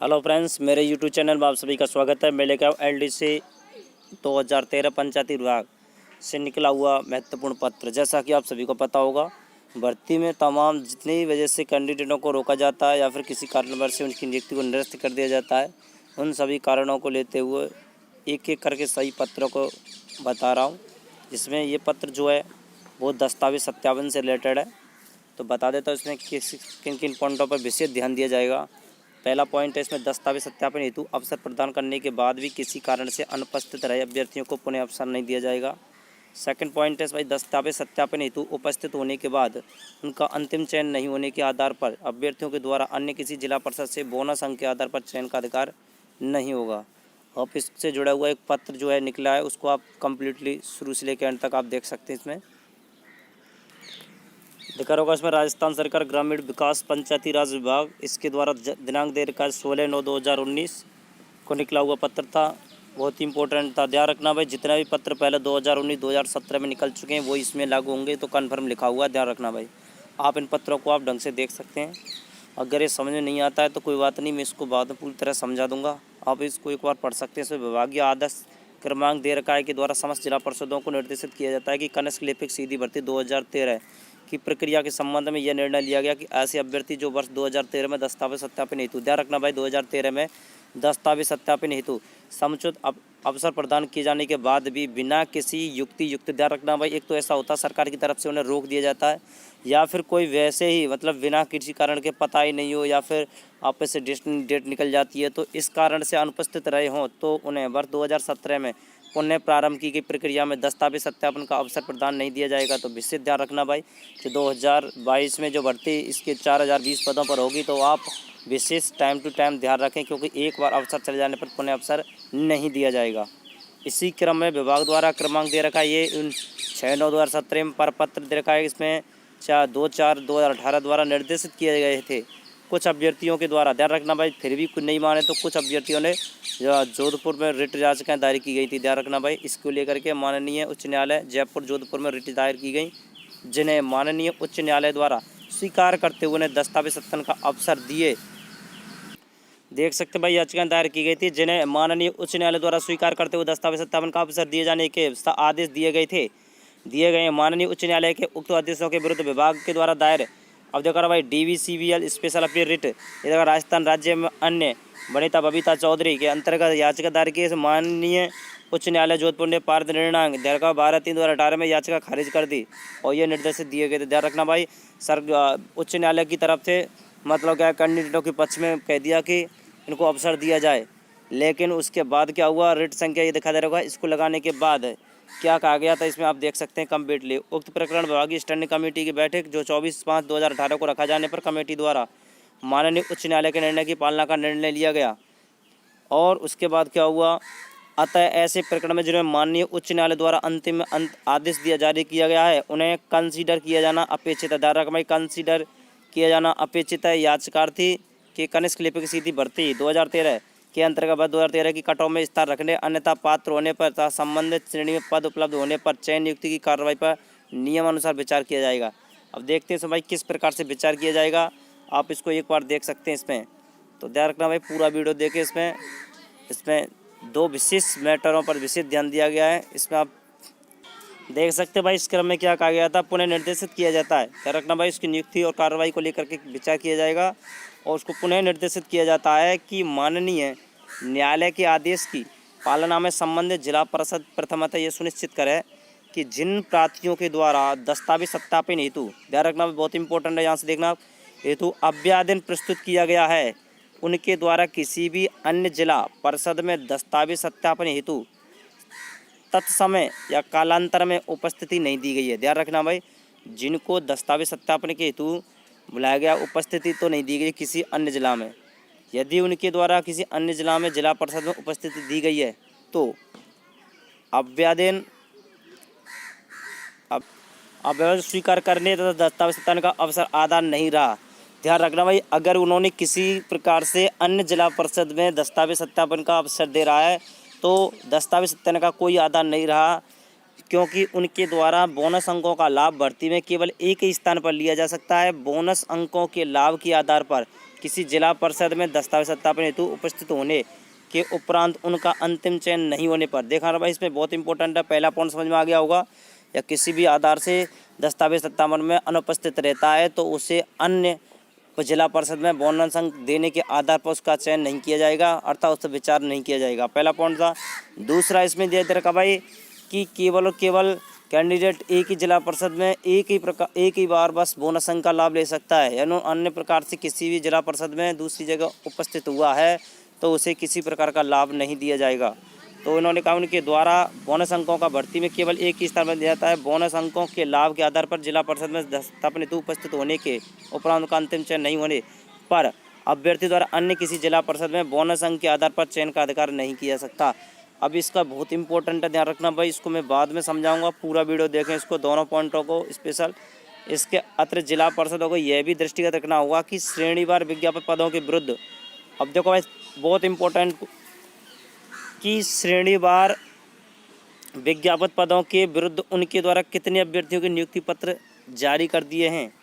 Hello friends, मेरे YouTube channel में आप सभी का स्वागत है। मैं लेकर आया एलडीसी 2013 पंचायती विभाग से निकला हुआ महत्वपूर्ण पत्र। जैसा कि आप सभी को पता होगा, भर्ती में तमाम जितनी वजह से कैंडिडेटों को रोका जाता है या फिर किसी कारणवश से उनकी नियुक्ति को निरस्त कर दिया जाता है, उन सभी कारणों को लेते हुए एक एक करके सही पत्रों को बता रहा हूँ। जिसमें ये पत्र जो है वो दस्तावेज सत्यापन से रिलेटेड है। तो बता देता हूँ इसमें किन किन पॉइंटों पर विशेष ध्यान दिया जाएगा। पहला पॉइंट है इसमें दस्तावेज सत्यापन हेतु अवसर प्रदान करने के बाद भी किसी कारण से अनुपस्थित रहे अभ्यर्थियों को पुनः अवसर नहीं दिया जाएगा। सेकंड पॉइंट है भाई, दस्तावेज सत्यापन हेतु उपस्थित होने के बाद उनका अंतिम चयन नहीं होने के आधार पर अभ्यर्थियों के द्वारा अन्य किसी जिला परिषद से बोनस अंक के आधार पर चयन का अधिकार नहीं होगा। और इससे जुड़ा हुआ एक पत्र जो है निकला है, उसको आप कंप्लीटली शुरू से लेकर अंत तक आप देख सकते हैं। इसमें देखा होगा, इसमें राजस्थान सरकार ग्रामीण विकास पंचायती राज विभाग इसके द्वारा दिनांक दे रखा 16/9/2019 को निकला हुआ पत्र था। बहुत ही इंपॉर्टेंट था। ध्यान रखना भाई, जितने भी पत्र पहले 2019 2017 में निकल चुके हैं वो इसमें लागू होंगे। तो कन्फर्म लिखा हुआ है, ध्यान रखना भाई। आप इन पत्रों को आप ढंग से देख सकते हैं। अगर ये समझ में नहीं आता है तो कोई बात नहीं, मैं इसको बाद में पूरी तरह समझा दूंगा। आप इसको एक बार पढ़ सकते हैं। इसमें विभागीय आदेश क्रमांक दे रखा है के द्वारा समस्त जिला परिषदों को निर्देशित किया जाता है कि कनिष्ठ लिपिक सीधी भर्ती 2013 की प्रक्रिया के संबंध में यह निर्णय लिया गया कि ऐसे अभ्यर्थी जो वर्ष 2013 में दस्तावेज सत्यापन हेतु, ध्यान रखना भाई, 2013 में दस्तावेज सत्यापन हेतु समुचित अवसर प्रदान किए जाने के बाद भी बिना किसी युक्त, ध्यान रखना भाई, एक तो ऐसा होता है सरकार की तरफ से उन्हें रोक दिया जाता है, या फिर कोई वैसे ही मतलब बिना किसी कारण के पता ही नहीं हो, या फिर आपस से डेट निकल जाती है, तो इस कारण से अनुपस्थित रहे हों तो उन्हें वर्ष 2017 में पुनः प्रारंभ की गई प्रक्रिया में दस्तावेज सत्यापन का अवसर प्रदान नहीं दिया जाएगा। तो विशेष ध्यान रखना भाई कि 2022 में जो भर्ती इसके 4020 पदों पर होगी, तो आप विशेष टाइम टू टाइम ध्यान रखें, क्योंकि एक बार अवसर चले जाने पर पुनः अवसर नहीं दिया जाएगा। इसी क्रम में विभाग द्वारा क्रमांक दे रखा है, ये 6/9/2017 में पर पत्र दे रखा है। इसमें 2/4/2018 द्वारा निर्देशित किए गए थे कुछ अभ्यर्थियों के द्वारा, ध्यान रखना भाई, फिर भी कुछ नहीं माने तो कुछ अभ्यर्थियों ने जोधपुर में रिट याचिकाएं दायर की गई थी। ध्यान रखना भाई, इसको लेकर के माननीय उच्च न्यायालय जयपुर जोधपुर में रिट दायर की गई, जिन्हें माननीय उच्च न्यायालय द्वारा स्वीकार करते हुए उन्हें दस्तावेज सत्यापन का अवसर दिए। देख सकते भाई, याचिकाएं दायर की गई थी जिन्हें माननीय उच्च न्यायालय द्वारा स्वीकार करते हुए दस्तावेज सत्यापन का अवसर दिए जाने के आदेश दिए गए। माननीय उच्च न्यायालय के उक्त आदेशों के विरुद्ध विभाग के द्वारा दायर, अब देखो भाई, DVCBL स्पेशल अपील रिट इधर राजस्थान राज्य में अन्य वनिता बबीता चौधरी के अंतर्गत याचिका दायर की। माननीय उच्च न्यायालय जोधपुर ने पारित निर्णांक दिनांक 12/3/2018 में याचिका खारिज कर दी और ये निर्देशित दिए गए थे। ध्यान रखना भाई, उच्च न्यायालय की तरफ से मतलब क्या, कैंडिडेटों के पक्ष में कह दिया कि इनको अवसर दिया जाए, लेकिन उसके बाद क्या हुआ, रिट संख्या ये दिखा दे रहा होगा, इसको लगाने के बाद क्या कहा गया था इसमें आप देख सकते हैं कम्प्लीटली। उक्त प्रकरण विभागीय स्टैंडिंग कमेटी की बैठक जो 24/5/2018 को रखा जाने पर कमेटी द्वारा माननीय उच्च न्यायालय के निर्णय की पालना का निर्णय लिया गया। और उसके बाद क्या हुआ, अतः ऐसे प्रकरण में जिन्हें माननीय उच्च न्यायालय द्वारा अंतिम आदेश जारी किया गया है उन्हें कंसीडर किया जाना अपेक्षित है। धारा में कंसीडर किया जाना अपेक्षित है। याचिकार्थी के कनिष्ठ लिपिक सीधी भर्ती 2013 के अंतर्गत 2013 की कटऑफ में स्थान रखने, अन्यथा पात्र होने पर तथा संबंधित श्रेणी में पद उपलब्ध होने पर चयन नियुक्ति की कार्रवाई पर नियमानुसार विचार किया जाएगा। अब देखते हैं भाई किस प्रकार से विचार किया जाएगा, आप इसको एक बार देख सकते हैं इसमें। तो ध्यान रखना भाई, पूरा वीडियो देखें। इसमें दो विशेष मैटरों पर विशेष ध्यान दिया गया है। इसमें आप देख सकते हैं भाई, इस क्रम में क्या कहा गया था, पुनः निर्देशित किया जाता है। ध्यान रखना भाई, इसकी नियुक्ति और कार्रवाई को लेकर के विचार किया जाएगा और उसको पुनः निर्देशित किया जाता है कि माननीय न्यायालय के आदेश की पालना में संबंधित जिला परिषद प्रथमतः ये सुनिश्चित करे कि जिन प्रार्थियों के द्वारा दस्तावेज सत्यापन हेतु, ध्यान रखना बहुत इंपॉर्टेंट है, यहाँ से देखना, हेतु अभ्यावेदन प्रस्तुत किया गया है, उनके द्वारा किसी भी अन्य जिला परिषद में दस्तावेज सत्यापन हेतु तत्समय या कालांतर में उपस्थिति नहीं दी गई है। ध्यान रखना भाई, जिनको दस्तावेज सत्यापन के हेतु बुलाया गया उपस्थिति तो नहीं दी गई किसी अन्य जिला में। यदि उनके द्वारा किसी अन्य जिला में जिला परिषद में उपस्थिति दी गई है तो अभ्यावेदन स्वीकार करने तथा दस्तावेज सत्यापन का अवसर आधा नहीं रहा। ध्यान रखना भाई, अगर उन्होंने किसी प्रकार से अन्य जिला परिषद में दस्तावेज सत्यापन का अवसर दे रहा है तो दस्तावेज सत्यापन का कोई आधार नहीं रहा, क्योंकि उनके द्वारा बोनस अंकों का लाभ भर्ती में केवल एक ही स्थान पर लिया जा सकता है। बोनस अंकों के लाभ के आधार पर किसी जिला परिषद में दस्तावेज सत्यापन हेतु उपस्थित होने के उपरांत उनका अंतिम चयन नहीं होने पर, देखा ना भाई, इसमें बहुत इंपॉर्टेंट है, पहला पॉइंट समझ में आ गया होगा। या किसी भी आधार से दस्तावेज सत्यापन में अनुपस्थित रहता है तो उसे अन्य जिला परिषद में बोनस अंक देने के आधार पर उसका चयन नहीं किया जाएगा, अर्थात उस पर विचार नहीं किया जाएगा। पहला पॉइंट था। दूसरा इसमें दिया रखा भाई कि केवल और केवल कैंडिडेट एक ही जिला परिषद में एक ही बार बस बोनस अंक का लाभ ले सकता है, यानी अन्य प्रकार से किसी भी जिला परिषद में दूसरी जगह उपस्थित हुआ है तो उसे किसी प्रकार का लाभ नहीं दिया जाएगा। तो इन्होंने कहा उनके द्वारा बोनस अंकों का भर्ती में केवल एक ही स्थान पर दिया जाता है। बोनस अंकों के लाभ के आधार पर जिला परिषद में दस्तावेज हेतु उपस्थित होने के उपरांत उनका अंतिम चयन नहीं होने पर अभ्यर्थी द्वारा अन्य किसी जिला परिषद में बोनस अंक के आधार पर चयन का अधिकार नहीं किया जा सकता। अब इसका बहुत इंपॉर्टेंट है, ध्यान रखना भाई, इसको मैं बाद में समझाऊंगा, पूरा वीडियो देखें इसको, दोनों पॉइंटों को स्पेशल। इसके अतिरिक्त जिला परिषदों को यह भी दृष्टिगत रखना होगा कि श्रेणीवार विज्ञापन पदों के विरुद्ध, अब देखो भाई बहुत इंपॉर्टेंट, कि श्रेणीवार विज्ञापन पदों के विरुद्ध उनके द्वारा कितने अभ्यर्थियों के नियुक्ति पत्र जारी कर दिए हैं।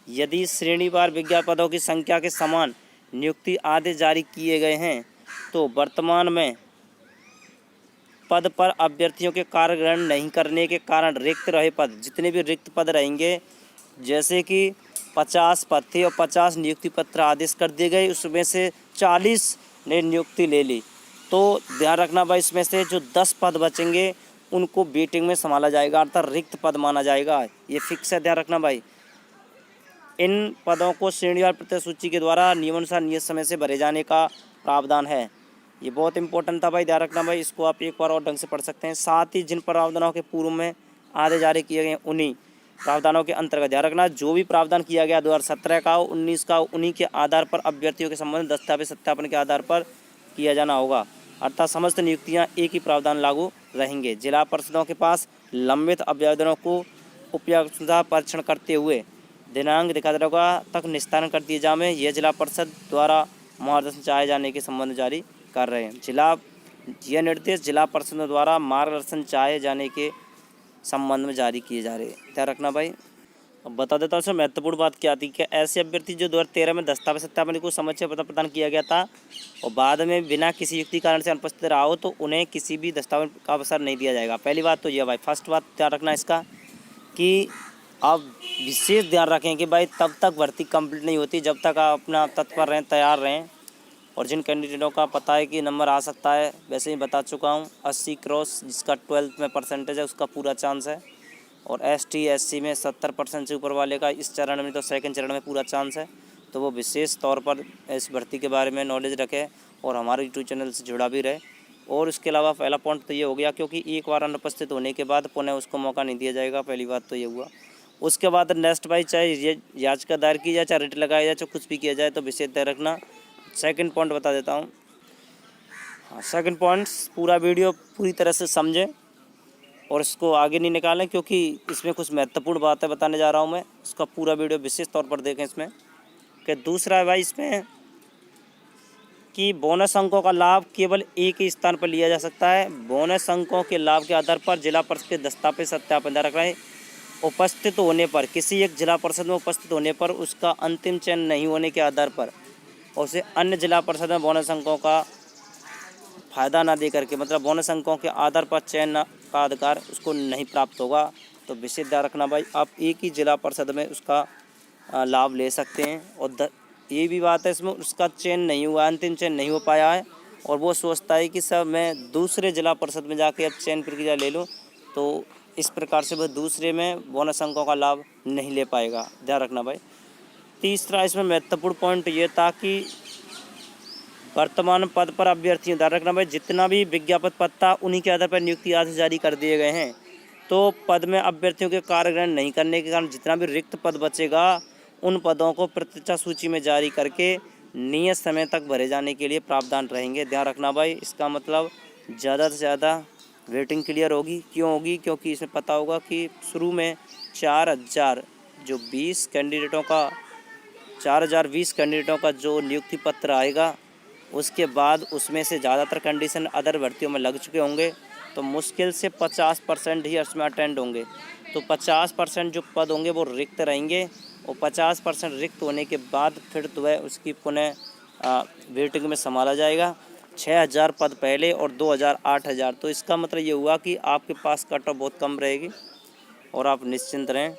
यदि श्रेणीवार विज्ञापन पदों की संख्या के समान नियुक्ति आदेश जारी किए गए हैं तो वर्तमान में पद पर अभ्यर्थियों के कार्य ग्रहण नहीं करने के कारण रिक्त रहे पद, जितने भी रिक्त पद रहेंगे, जैसे कि 50 पद थे और 50 नियुक्ति पत्र आदेश कर दिए गए, उसमें से 40 ने नियुक्ति ले ली, तो ध्यान रखना भाई इसमें से जो 10 पद बचेंगे उनको वेटिंग में संभाला जाएगा, अर्थात रिक्त पद माना जाएगा। ये फिक्स है, ध्यान रखना भाई। इन पदों को श्रेणीवार प्रत्येक सूची के द्वारा नियमानुसार नियत समय से भरे जाने का प्रावधान है। ये बहुत इंपॉर्टेंट था भाई, ध्यान रखना भाई, इसको आप एक बार और ढंग से पढ़ सकते हैं। साथ ही जिन प्रावधानों के पूर्व में आदेश जारी किए गए उन्हीं प्रावधानों के अंतर्गत, ध्यान रखना, जो भी प्रावधान किया गया 2017 का 19 का, उन्हीं के आधार पर अभ्यर्थियों के संबंध दस्तावेज सत्यापन के आधार पर किया जाना होगा, अर्थात समस्त नियुक्तियां एक ही प्रावधान लागू रहेंगे। जिला परिषदों के पास लंबित आवेदनों को उपयोगिता परीक्षण करते हुए दिनांक दिखा होगा तक निस्तारण कर दिए जाए, यह जिला परिषद द्वारा मार्गदर्शन चाहे जाने के संबंध जारी कर रहे हैं। यह निर्देश जिला परिषद द्वारा मार्गदर्शन चाहे जाने के संबंध में जारी किए जा रहे हैं, ध्यान रखना भाई। अब बता देता हूँ इसमें महत्वपूर्ण बात क्या थी कि ऐसे अभ्यर्थी जो 2013 में दस्तावेज सत्यापन को समय पत्र प्रदान किया गया था और बाद में बिना किसी युक्ति कारण से अनुपस्थित रहा हो तो उन्हें किसी भी दस्तावेज का अवसर नहीं दिया जाएगा। पहली बात तो यह भाई, फर्स्ट बात ध्यान रखना इसका कि आप विशेष ध्यान रखें कि भाई तब तक भर्ती कंप्लीट नहीं होती जब तक आप अपना तत्पर रहें, तैयार रहें। और जिन कैंडिडेटों का पता है कि नंबर आ सकता है, वैसे ही बता चुका हूँ, 80 क्रॉस जिसका 12th में परसेंटेज है उसका पूरा चांस है, और ST SC में 70% से ऊपर वाले का इस चरण में, तो सेकंड चरण में पूरा चांस है। तो वो विशेष तौर पर इस भर्ती के बारे में नॉलेज रखे और हमारे यूट्यूब चैनल से जुड़ा भी रहे। और इसके अलावा पहला पॉइंट तो ये हो गया, क्योंकि एक बार अनुपस्थित होने के बाद पुनः उसको मौका नहीं दिया जाएगा, पहली बात तो ये हुआ। उसके बाद नेक्स्ट भाई, चाहे ये याचिका दायर की जाए, चाहे रिट लगाया जाए, चाहे कुछ भी किया जाए, तो विशेष ध्यान रखना। सेकंड पॉइंट बता देता हूँ। हाँ, सेकंड पॉइंट्स पूरा वीडियो पूरी तरह से समझें और इसको आगे नहीं निकालें, क्योंकि इसमें कुछ महत्वपूर्ण बातें बताने जा रहा हूँ मैं, इसका पूरा वीडियो विशेष तौर पर देखें इसमें। कि दूसरा है भाई इसमें कि बोनस अंकों का लाभ केवल एक ही स्थान पर लिया जा सकता है। बोनस अंकों के लाभ के आधार पर जिला परिषद के दस्तावेज सत्यापन रख रहे उपस्थित होने पर, किसी एक जिला परिषद में उपस्थित होने पर उसका अंतिम चयन नहीं होने के आधार पर उसे अन्य जिला परिषद में बोनस अंकों का फ़ायदा ना दे करके, मतलब बोनस अंकों के आधार पर चयन का अधिकार उसको नहीं प्राप्त होगा। तो विशेष ध्यान रखना भाई, आप एक ही जिला परिषद में उसका लाभ ले सकते हैं। और ये भी बात है इसमें, उसका चयन नहीं हुआ, अंतिम चयन नहीं हो पाया है और वो सोचता है कि सर मैं दूसरे जिला परिषद में जाके अब चयन प्रक्रिया ले लूँ, तो इस प्रकार से वह दूसरे में बोनस अंकों का लाभ नहीं ले पाएगा, ध्यान रखना भाई। तीसरा इसमें महत्वपूर्ण पॉइंट ये था कि वर्तमान पद पर अभ्यर्थियों, ध्यान रखना भाई, जितना भी विज्ञापन पद था उन्हीं के आधार पर नियुक्ति आदेश जारी कर दिए गए हैं। तो पद में अभ्यर्थियों के कार्य ग्रहण नहीं करने के कारण जितना भी रिक्त पद बचेगा उन पदों को प्रतीक्षा सूची में जारी करके नियत समय तक भरे जाने के लिए प्रावधान रहेंगे, ध्यान रखना भाई। इसका मतलब ज़्यादा से ज़्यादा वेटिंग क्लियर होगी। क्यों होगी? क्योंकि इसमें पता होगा कि शुरू में 4020 कैंडिडेटों का जो नियुक्ति पत्र आएगा, उसके बाद उसमें से ज़्यादातर कंडीशन अदर भर्तियों में लग चुके होंगे, तो मुश्किल से 50% ही उसमें अटेंड होंगे। तो 50% जो पद होंगे वो रिक्त रहेंगे और 50% रिक्त होने के बाद फिर तो वह उसकी पुनः वेटिंग में संभाला जाएगा। 6000 पद पहले और 2000 8000। तो इसका मतलब ये हुआ कि आपके पास कट ऑफ बहुत कम रहेगी और आप निश्चिंत रहें।